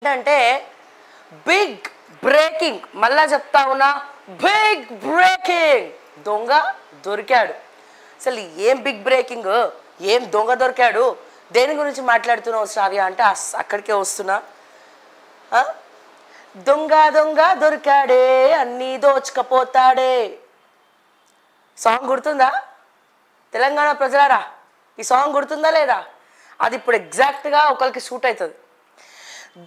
ఏంటంటే big breaking, మళ్ళా చెప్తా ఉన్నా, బిగ్ బ్రేకింగ్. దొంగ దొరికాడు. అసలు ఏం బిగ్ బ్రేకింగ్, ఏం దొంగ దొరికాడు, దేని గురించి మాట్లాడుతున్నావు శ్రావ్య అంటే అక్కడికే వస్తున్నా. దొంగ దొంగ దొరికాడే అన్నీ దోచుకపోతాడే. సాంగ్ గుర్తుందా తెలంగాణ ప్రజలారా? ఈ సాంగ్ గుర్తుందా లేదా? అది ఇప్పుడు ఎగ్జాక్ట్గా ఒకరికి సూట్ అవుతుంది.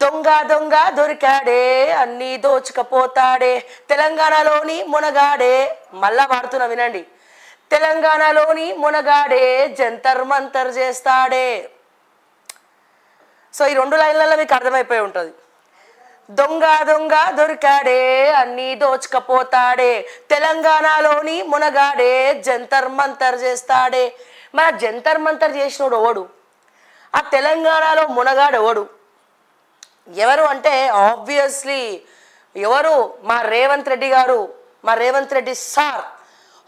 దొంగ దొంగ దొరికాడే అన్నీ దోచుకపోతాడే, తెలంగాణలోని మునగాడే. మళ్ళా పాడుతున్నా వినండి. తెలంగాణలోని మునగాడే జంతర్ మంతర్ చేస్తాడే. సో ఈ రెండు లైన్లలో మీకు అర్థమైపోయి ఉంటుంది. దొంగ దొంగ దొరికాడే అన్నీ దోచుకపోతాడే, తెలంగాణలోని మునగాడే జంతర్ మంతర్ చేస్తాడే. మన జంతర్ మంతర్ చేసినోడు ఎవడు? ఆ తెలంగాణలో మునగాడు ఎవడు? ఎవరు అంటే ఆబ్వియస్లీ ఎవరు? మా రేవంత్ రెడ్డి గారు, మా Revanth Reddy sir,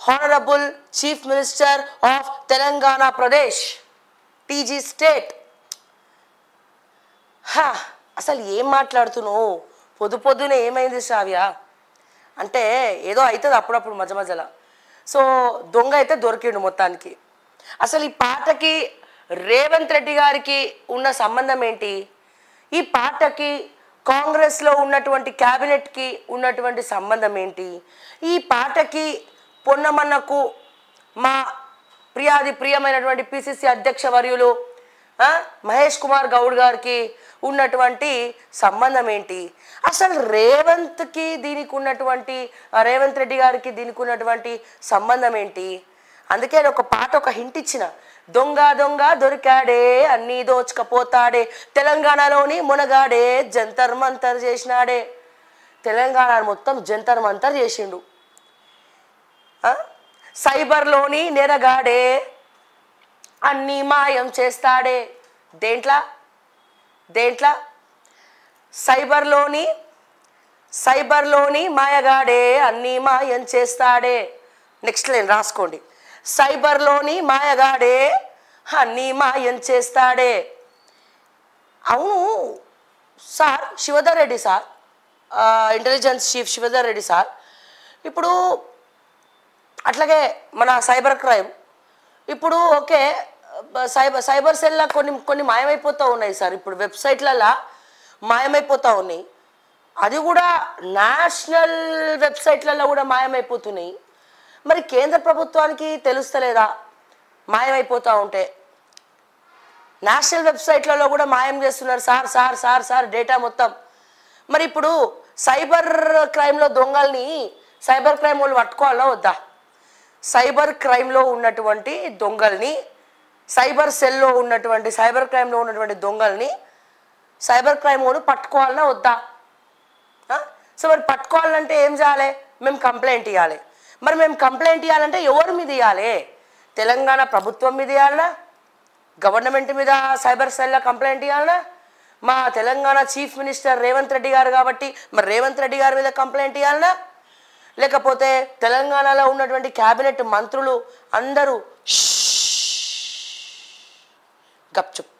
honourable chief minister of Telangana Pradesh, TG state. అసలు ఏం మాట్లాడుతున్నావు? పొద్దునే ఏమైంది శ్రావ్య అంటే ఏదో అవుతుంది అప్పుడప్పుడు మధ్య మధ్యలో. సో దొంగ అయితే దొరికిండు మొత్తానికి. అసలు ఈ పాటకి రేవంత్ రెడ్డి గారికి ఉన్న సంబంధం ఏంటి? ఈ పాటకి కాంగ్రెస్లో ఉన్నటువంటి క్యాబినెట్కి ఉన్నటువంటి సంబంధం ఏంటి? ఈ పాటకి పొన్నమన్నకు మా ప్రియమైనటువంటి పిసిసి అధ్యక్ష వర్యులు మహేష్ కుమార్ గౌడ్ గారికి ఉన్నటువంటి సంబంధం ఏంటి? అసలు రేవంత్కి దీనికి ఉన్నటువంటి, రేవంత్ రెడ్డి గారికి దీనికి ఉన్నటువంటి సంబంధం ఏంటి? అందుకే ఒక పాట ఒక హింట్ ఇచ్చిన. దొంగ దొంగ దొరికాడే అన్నీ దోచుకపోతాడే, తెలంగాణలోని మునగాడే జంతర్ మంతర్ చేసినాడే. తెలంగాణ మొత్తం జంతర్ మంతర్ చేసిండు. సైబర్లోని నెరగాడే అన్నీ మాయం చేస్తాడే. దేంట్లా సైబర్లోని మాయగాడే అన్నీ మాయం చేస్తాడే. నెక్స్ట్ లైన్ రాసుకోండి. సైబర్లోని మాయగాడే అన్నీ మాయం చేస్తాడే. అవును sir, Shivadhar Reddy sir, intelligence chief Shivadhar Reddy sir, ఇప్పుడు అట్లాగే మన సైబర్ క్రైమ్ ఇప్పుడు ఓకే, సైబర్ సెల్లో కొన్ని మాయమైపోతూ ఉన్నాయి సార్. ఇప్పుడు వెబ్సైట్లలో మాయమైపోతూ ఉన్నాయి. అది కూడా నేషనల్ వెబ్సైట్లలో కూడా మాయమైపోతున్నాయి. మరి కేంద్ర ప్రభుత్వానికి తెలుస్తలేదా మాయమైపోతూ ఉంటే? నేషనల్ వెబ్సైట్లలో కూడా మాయం చేస్తున్నారు sir sir sir sir data మొత్తం. మరి ఇప్పుడు సైబర్ క్రైమ్లో దొంగల్ని సైబర్ క్రైమ్ వాళ్ళు పట్టుకోవాలా వద్దా? సైబర్ క్రైమ్లో ఉన్నటువంటి దొంగల్ని, సైబర్ సెల్లో ఉన్నటువంటి సైబర్ క్రైమ్లో ఉన్నటువంటి దొంగల్ని సైబర్ క్రైమ్ వాళ్ళు పట్టుకోవాలన్నా వద్దా? సో మరి పట్టుకోవాలంటే ఏం చేయాలి? మేము కంప్లైంట్ ఇవ్వాలి. మరి మేము కంప్లైంట్ ఇవ్వాలంటే ఎవరి మీద ఇవ్వాలి? తెలంగాణ ప్రభుత్వం మీద ఇవ్వాలనా? గవర్నమెంట్ మీద సైబర్ సెల్లో కంప్లైంట్ ఇవ్వాలనా? మా తెలంగాణ చీఫ్ మినిస్టర్ రేవంత్ రెడ్డి గారు కాబట్టి మరి రేవంత్ రెడ్డి గారి మీద కంప్లైంట్ ఇవ్వాలనా? లేకపోతే తెలంగాణలో ఉన్నటువంటి క్యాబినెట్ మంత్రులు అందరూ గప్చుప్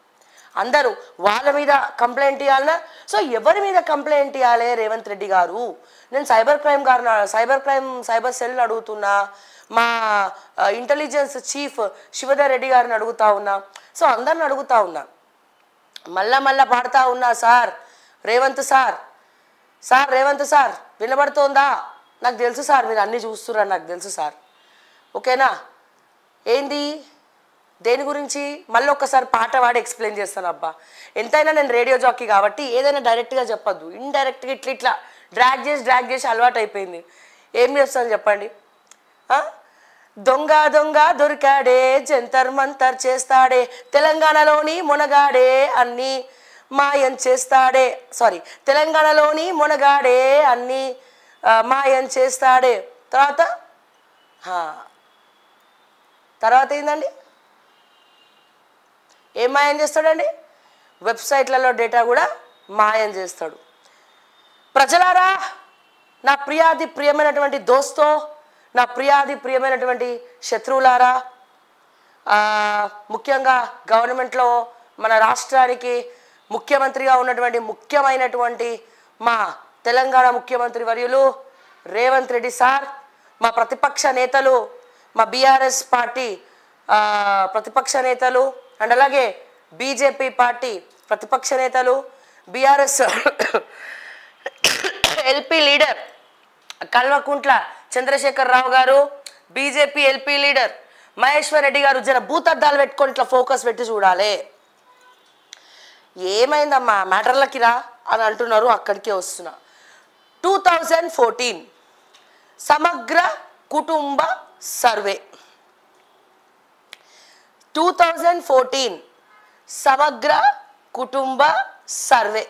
అందరూ వాళ్ళ మీద కంప్లైంట్ ఇవ్వాలనా? సో ఎవరి మీద కంప్లైంట్ ఇవ్వాలి రేవంత్ రెడ్డి గారు? నేను సైబర్ సెల్ని అడుగుతున్నా, మా ఇంటెలిజెన్స్ చీఫ్ శివధర్ రెడ్డి గారిని అడుగుతా ఉన్నా, సో అందరిని అడుగుతా ఉన్నా, మళ్ళా పాడుతూ ఉన్నా. సార్ రేవంత్ సార్ వినబడుతోందా? నాకు తెలుసు సార్, మీరు అన్నీ చూస్తున్నారు, నాకు తెలుసు సార్. ఓకేనా? ఏంది, దేని గురించి? మళ్ళీ ఒక్కసారి పాట పాడి ఎక్స్ప్లెయిన్ చేస్తాను. అబ్బా ఎంతైనా నేను రేడియో జాకీ కాబట్టి ఏదైనా డైరెక్ట్గా చెప్పద్దు, ఇండైరెక్ట్గా ఇట్లా డ్రాగ్ చేసి అలవాటు అయిపోయింది. ఏం చేస్తాను చెప్పండి? దొంగ దొంగ దొరికాడే జంతర్ మంతర్ చేస్తాడే, తెలంగాణలోని మునగాడే అన్నీ మాయం చేస్తాడే. సారీ, తెలంగాణలోని మునగాడే అన్నీ మాయం చేస్తాడే. తర్వాత ఏందండి? ఏం మాయం చేస్తాడండి? వెబ్సైట్లలో డేటా కూడా మాయం చేస్తాడు. ప్రజలారా, నా ప్రియమైనటువంటి దోస్తో, నా ప్రియమైనటువంటి శత్రువులారా, ముఖ్యంగా గవర్నమెంట్లో మన రాష్ట్రానికి ముఖ్యమంత్రిగా ఉన్నటువంటి ముఖ్యమైనటువంటి మా తెలంగాణ ముఖ్యమంత్రి వర్యులు రేవంత్ రెడ్డి సార్, మా ప్రతిపక్ష నేతలు, మా బీఆర్ఎస్ పార్టీ ప్రతిపక్ష నేతలు అండ్ అలాగే బీజేపీ పార్టీ ప్రతిపక్ష నేతలు, BRS LP leader Kalvakuntla Chandrasekhar Rao garu, BJP LP leader Maheshwar Reddy garu జర భూతద్దాలు పెట్టుకొని ఇట్లా ఫోకస్ పెట్టి చూడాలి. ఏమైందమ్మా మ్యాటర్లకి రా అని అంటున్నారు, అక్కడికే వస్తున్నా. 2014 సమగ్ర కుటుంబ సర్వే, 2014 సమగ్ర కుటుంబ సర్వే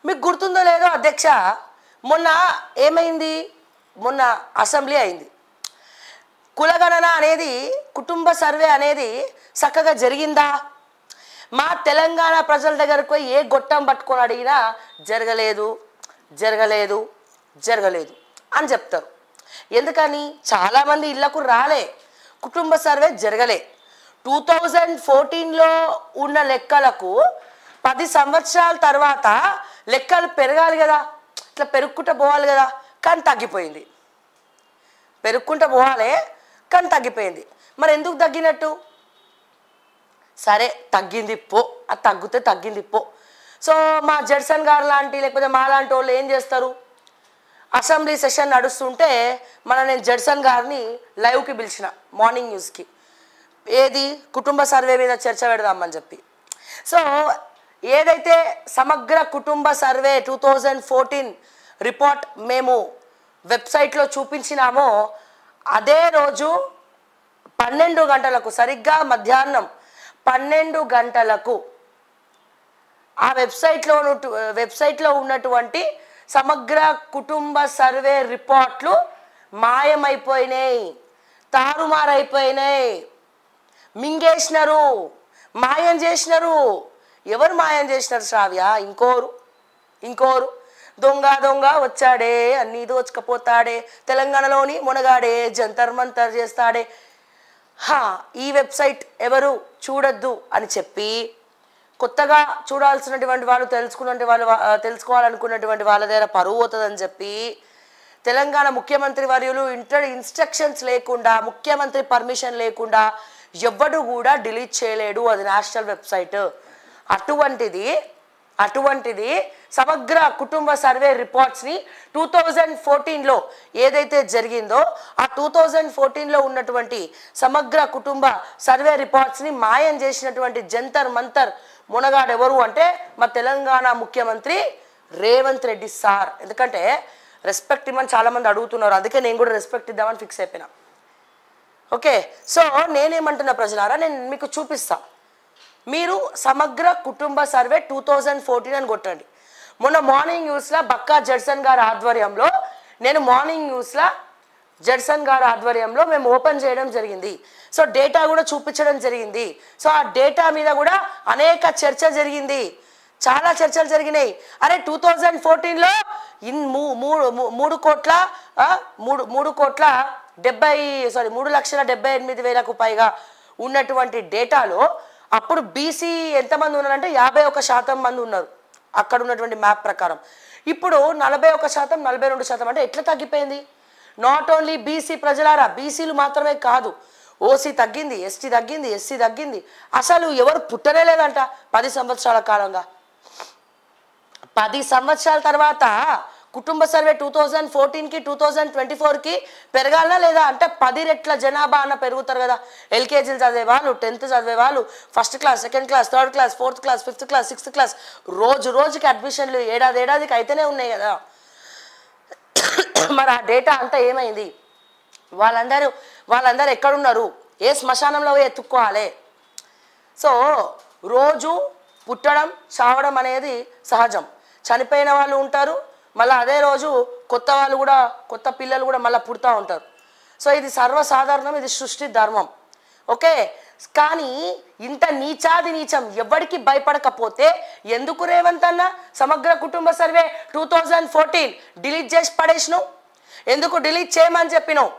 మీకు గుర్తుందో లేదో అధ్యక్ష, మొన్న ఏమైంది, మొన్న అసెంబ్లీ అయింది. కులగణన అనేది కుటుంబ సర్వే అనేది చక్కగా జరిగిందా? మా తెలంగాణ ప్రజల దగ్గరకు పోయి ఏ గొట్టం పట్టుకొని అడిగినా జరగలేదు జరగలేదు జరగలేదు అని చెప్తారు. ఎందుకని? చాలామంది ఇళ్లకు రాలే, కుటుంబ సర్వే జరగలే. 2014లో ఉన్న లెక్కలకు 10 సంవత్సరాల తర్వాత లెక్కలు పెరగాలి కదా, ఇట్లా పెరుక్కుంటూ పోవాలి కదా, కానీ తగ్గిపోయింది. పెరుక్కుంటూ పోవాలి కానీ తగ్గిపోయింది. మరి ఎందుకు తగ్గినట్టు? సరే తగ్గింది పో, అది తగ్గితే తగ్గింది పో. సో మా జడ్సన్ గారు లాంటి లేకపోతే మా లాంటి వాళ్ళు ఏం చేస్తారు, అసెంబ్లీ సెషన్ నడుస్తుంటే నేను జడ్సన్ గారిని లైవ్కి పిలిచిన మార్నింగ్ న్యూస్కి, ఏది కుటుంబ సర్వే మీద చర్చ పెడదామని చెప్పి. సో ఏదైతే సమగ్ర కుటుంబ సర్వే 2014 రిపోర్ట్ మేము వెబ్సైట్లో చూపించినామో అదే రోజు 12 గంటలకు, సరిగ్గా మధ్యాహ్నం 12 గంటలకు ఆ వెబ్సైట్లో ఉన్నటువంటి సమగ్ర కుటుంబ సర్వే రిపోర్ట్లు మాయమైపోయినాయి, తారుమారైపోయినాయి, మింగేసినారు, మాయం చేసినారు. ఎవరు మాయం చేసినారు శ్రావ్య? ఇంకోరు దొంగ దొంగ వచ్చాడే, అన్నీ దోచుకపోతాడే, తెలంగాణలోని మునగాడే, జంతర్ మంతర్ చేస్తాడే, ఈ వెబ్సైట్ ఎవరు చూడొద్దు అని చెప్పి కొత్తగా చూడాల్సినటువంటి వాళ్ళు తెలుసుకోవాలనుకున్నటువంటి వాళ్ళ దగ్గర పరువు పోతుందని చెప్పి తెలంగాణ ముఖ్యమంత్రి వర్యులు ఇన్స్ట్రక్షన్స్ లేకుండా, ముఖ్యమంత్రి పర్మిషన్ లేకుండా ఎవ్వడు కూడా డిలీట్ చేయలేడు, అది నేషనల్ వెబ్సైట్. అటువంటిది సమగ్ర కుటుంబ సర్వే రిపోర్ట్స్ని 2014లో ఏదైతే జరిగిందో ఆ 2014లో ఉన్నటువంటి సమగ్ర కుటుంబ సర్వే రిపోర్ట్స్ని మాయం చేసినటువంటి జంతర్ మంతర్ మునగాడు ఎవరు అంటే మా తెలంగాణ ముఖ్యమంత్రి రేవంత్ రెడ్డి సార్. ఎందుకంటే రెస్పెక్ట్ ఇవ్వమని చాలామంది అడుగుతున్నారు, అందుకే నేను కూడా రెస్పెక్ట్ ఇద్దామని ఫిక్స్ అయిపోయినా. ఓకే, సో నేనేమంటున్నా ప్రజలారా, నేను మీకు చూపిస్తా. మీరు సమగ్ర కుటుంబ సర్వే 2014 అని కొట్టండి. మొన్న మార్నింగ్ న్యూస్లో బక్కా జడ్సన్ గారి ఆధ్వర్యంలో మేము ఓపెన్ చేయడం జరిగింది. సో డేటా కూడా చూపించడం జరిగింది. సో ఆ డేటా మీద కూడా అనేక చర్చ జరిగింది, చాలా చర్చలు జరిగినాయి. అరే 2014లో 3,78,000 పైగా ఉన్నటువంటి డేటాలో అప్పుడు బీసీ ఎంతమంది ఉన్నారంటే 51% మంది ఉన్నారు అక్కడ ఉన్నటువంటి మ్యాప్ ప్రకారం. ఇప్పుడు 41%, 42%. అంటే ఎట్లా తగ్గిపోయింది? నాట్ ఓన్లీ బీసీ ప్రజలారా, బీసీలు మాత్రమే కాదు, ఓసీ తగ్గింది, ఎస్టీ తగ్గింది, ఎస్సీ తగ్గింది. అసలు ఎవరు పుట్టనే లేదంట 10 సంవత్సరాల కాలంగా. 10 సంవత్సరాల తర్వాత కుటుంబ సర్వే 2014కి 2024కి పెరగాలనా లేదా? అంటే 10 రెట్ల జనాభా అన్న పెరుగుతారు కదా. ఎల్కేజీలు చదివే వాళ్ళు, 10th చదివే వాళ్ళు, 1st class, 2nd class, 3rd class, 4th class, 5th class, 6th class, రోజుకి అడ్మిషన్లు ఏడాదికి అయితేనే ఉన్నాయి కదా. మరి ఆ డేటా అంతా ఏమైంది? వాళ్ళందరూ ఎక్కడున్నారు? ఏ శ్మశానంలో ఎత్తుక్కోవాలి? సో రోజు పుట్టడం చావడం అనేది సహజం. చనిపోయిన వాళ్ళు ఉంటారు, మళ్ళీ అదే రోజు కొత్త పిల్లలు కూడా మళ్ళీ పుడతా ఉంటారు. సో ఇది సర్వసాధారణం, ఇది సృష్టి ధర్మం. ఓకే, కానీ ఇంత నీచం ఎవరికి భయపడకపోతే ఎందుకు రేవంత్ అన్న సమగ్ర కుటుంబ సర్వే 2014 డిలీట్ చేసి పడేసినావు? ఎందుకు డిలీట్ చేయమని చెప్పినావు?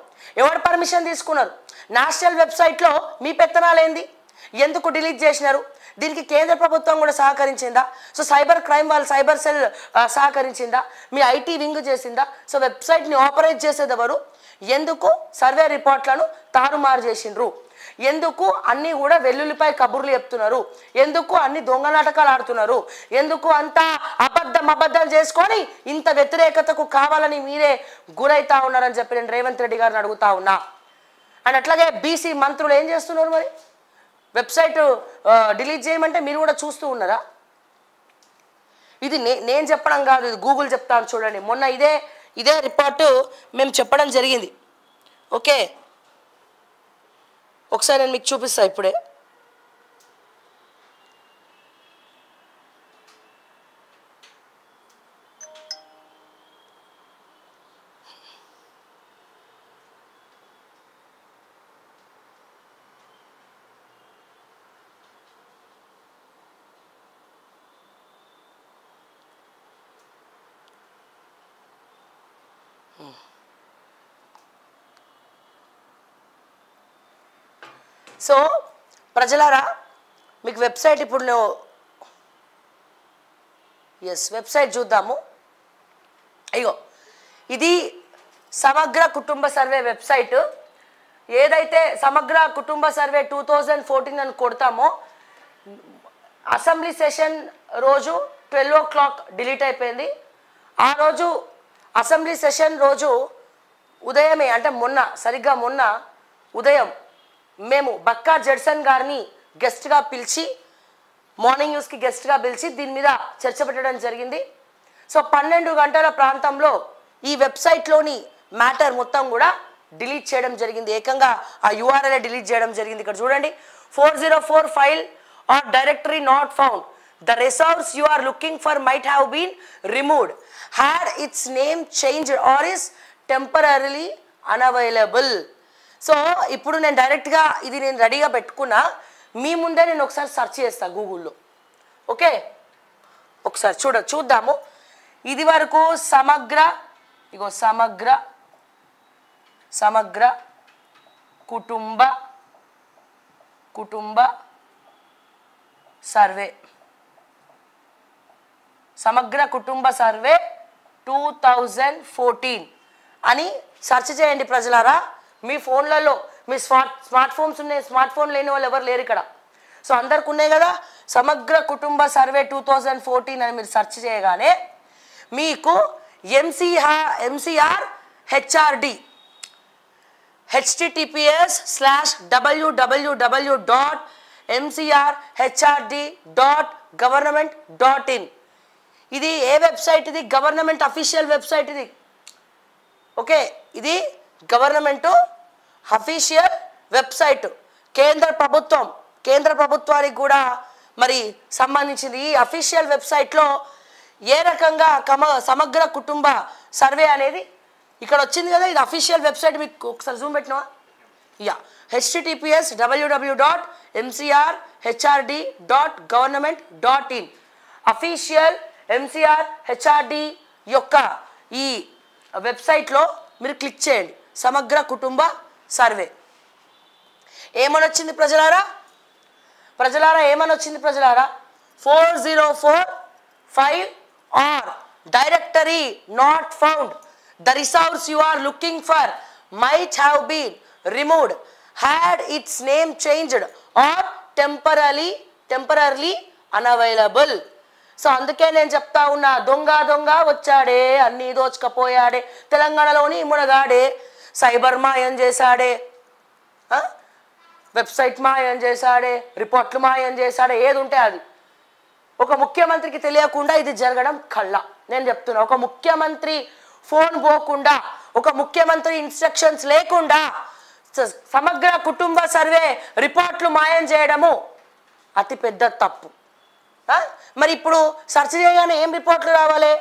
ఎవరు పర్మిషన్ తీసుకున్నారు? నేషనల్ వెబ్సైట్లో మీ పెత్తనాలేంది? ఎందుకు డిలీట్ చేసినారు? దీనికి కేంద్ర ప్రభుత్వం కూడా సహకరించిందా? సో సైబర్ క్రైమ్ వాళ్ళు సైబర్ సెల్ సహకరించిందా? మీ ఐటీ వింగ్ చేసిందా? సో వెబ్సైట్ని ఆపరేట్ చేసేది ఎవరు? ఎందుకు సర్వే రిపోర్ట్లను తారుమారు చేసిండ్రు? ఎందుకు అన్నీ కూడా వెల్లుల్లిపై కబుర్లు చెప్తున్నారు? ఎందుకు అన్ని దొంగ నాటకాలు ఆడుతున్నారు? ఎందుకు అంత అబద్ధాలు చేసుకొని ఇంత వ్యతిరేకతకు కావాలని మీరే గురైతా ఉన్నారని చెప్పి నేను రేవంత్ రెడ్డి గారిని అడుగుతా ఉన్నా. అండ్ అట్లాగే బీసీ మంత్రులు ఏం చేస్తున్నారు? మరి వెబ్సైట్ డిలీట్ చేయమంటే మీరు కూడా చూస్తూ ఉన్నారా? ఇది నేను చెప్పడం కాదు, ఇది గూగుల్ చెప్తాను చూడండి. మొన్న ఇదే రిపోర్టు మేము చెప్పడం జరిగింది. ఓకే, ఒకసారి నేను మీకు చూపిస్తాను ఇప్పుడే. సో ప్రజలారా, మీకు వెబ్సైట్ ఇప్పుడు వెబ్సైట్ చూద్దాము. అయ్యో, ఇది సమగ్ర కుటుంబ సర్వే వెబ్సైట్. ఏదైతే సమగ్ర కుటుంబ సర్వే 2014 అని కొడతామో, అసెంబ్లీ సెషన్ రోజు 12 o'clock డిలీట్ అయిపోయింది. ఆ రోజు అసెంబ్లీ సెషన్ రోజు ఉదయమే, అంటే సరిగ్గా మొన్న ఉదయం మేము బక్కా జడ్సన్ గారిని గెస్ట్గా పిలిచి, మార్నింగ్ న్యూస్కి గెస్ట్గా పిలిచి దీని మీద చర్చ పెట్టడం జరిగింది. సో 12 గంటల ప్రాంతంలో ఈ వెబ్సైట్లోని మ్యాటర్ మొత్తం కూడా డిలీట్ చేయడం జరిగింది. ఏకంగా ఆ URL డిలీట్ చేయడం జరిగింది. ఇక్కడ చూడండి, 404 file or directory not found. The resource you are looking for might have been removed, had its name changed or is temporarily unavailable. So ఇప్పుడు నేను డైరెక్ట్గా ఇది నేను రెడీగా పెట్టుకున్నా, మీ ముందే నేను ఒకసారి సెర్చ్ చేస్తాను గూగుల్లో. ఓకే, ఒకసారి చూద్దాము. ఇది వరకు సమగ్ర కుటుంబ సర్వే, సమగ్ర కుటుంబ సర్వే 2014 అని సెర్చ్ చేయండి ప్రజలారా. మీ ఫోన్లలో, మీ స్మార్ట్ ఫోన్స్ ఉన్నాయి, స్మార్ట్ ఫోన్ లేని వాళ్ళు ఎవరు లేరు ఇక్కడ. సో అందరికి ఉన్నాయి కదా, సమగ్ర కుటుంబ సర్వే 2014 అని మీరు సెర్చ్ చేయగానే మీకు MCR HRD https://www.mcrhrd.government.in. ఇది ఏ వెబ్సైట్? ఇది గవర్నమెంట్ అఫీషియల్ వెబ్సైట్ ఇది. ఓకే, ఇది గవర్నమెంట్ అఫీషియల్ వెబ్సైట్, కేంద్ర ప్రభుత్వానికి కూడా మరి సంబంధించింది. ఈ అఫీషియల్ వెబ్సైట్లో ఏ రకంగా సమగ్ర కుటుంబ సర్వే అనేది ఇక్కడ వచ్చింది కదా, ఇది అఫీషియల్ వెబ్సైట్. మీకు ఒకసారి జూమ్ పెట్టినావా? https://www.mcrhrd.government.in. అఫీషియల్ MCRHRD యొక్క ఈ వెబ్సైట్లో మీరు క్లిక్ చేయండి. సమగ్ర కుటుంబ సర్వే ఏమనొచ్చింది ప్రజలారా? ఏమనొచ్చింది ప్రజలారా? 404 file or directory not found. The resource you are looking for might have been removed, had its name changed or temporarily unavailable. So అందుకే నేను చెప్తా ఉన్నా, దొంగ వచ్చాడే, అన్నీ దోచుకపోయాడే, తెలంగాణలోని మునగాడే, సైబర్ మాయం చేశాడే, వెబ్సైట్ మాయం చేశాడే, రిపోర్ట్లు మాయం చేశాడే, ఏది ఉంటే అది. ఒక ముఖ్యమంత్రికి తెలియకుండా ఇది జరగడం కళ్ళ. నేను చెప్తున్నా, ఒక ముఖ్యమంత్రి ఫోన్ పోకుండా, ఒక ముఖ్యమంత్రి ఇన్స్ట్రక్షన్స్ లేకుండా సమగ్ర కుటుంబ సర్వే రిపోర్ట్లు మాయం చేయడము అతిపెద్ద తప్పు. మరి ఇప్పుడు సెర్చ్ చేయగానే ఏం రిపోర్ట్లు రావాలి?